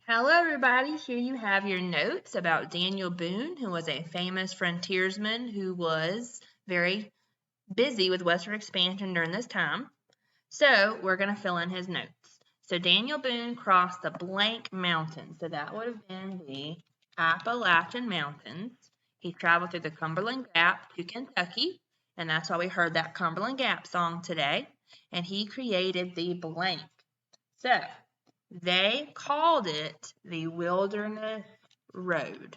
Hello, everybody. Here you have your notes about Daniel Boone, who was a famous frontiersman who was very busy with western expansion during this time. So we're going to fill in his notes. So Daniel Boone crossed the blank mountains. So that would have been the Appalachian Mountains. He traveled through the Cumberland Gap to Kentucky, and that's why we heard that Cumberland Gap song today. And he created the blank. So they called it the Wilderness Road.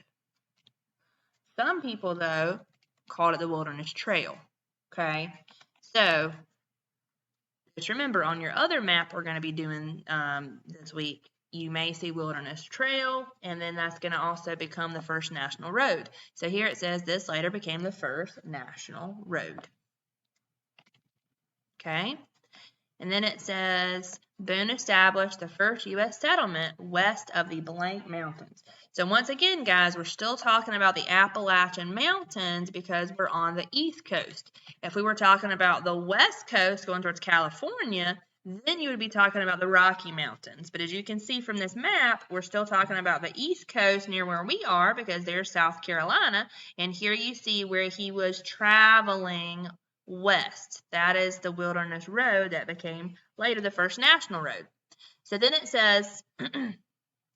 Some people, though, called it the Wilderness Trail. Okay, so just remember on your other map we're going to be doing this week, you may see Wilderness Trail, and then that's going to also become the first national road. So here it says this later became the first national road. Okay, and then it says Boone established the first U.S. settlement west of the blank mountains. So once again, guys, we're still talking about the Appalachian Mountains because we're on the East Coast. If we were talking about the West Coast going towards California, then you would be talking about the Rocky Mountains. But as you can see from this map, we're still talking about the East Coast near where we are because there's South Carolina. And here you see where he was traveling west. That is the Wilderness Road that became later the first national road. So then it says,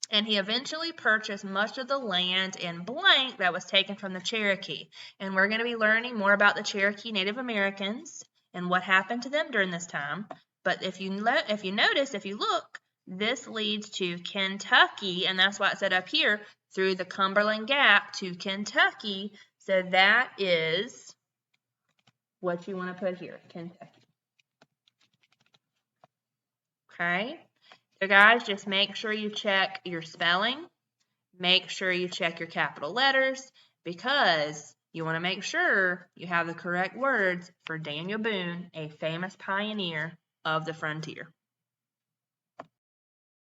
and he eventually purchased much of the land in blank that was taken from the Cherokee. And we're going to be learning more about the Cherokee Native Americans and what happened to them during this time. But if you notice, if you look, this leads to Kentucky, and that's why it said up here, through the Cumberland Gap to Kentucky. So that is what you want to put here, Kentucky. Okay, so guys, just make sure you check your spelling. Make sure you check your capital letters because you want to make sure you have the correct words for Daniel Boone, a famous pioneer of the frontier.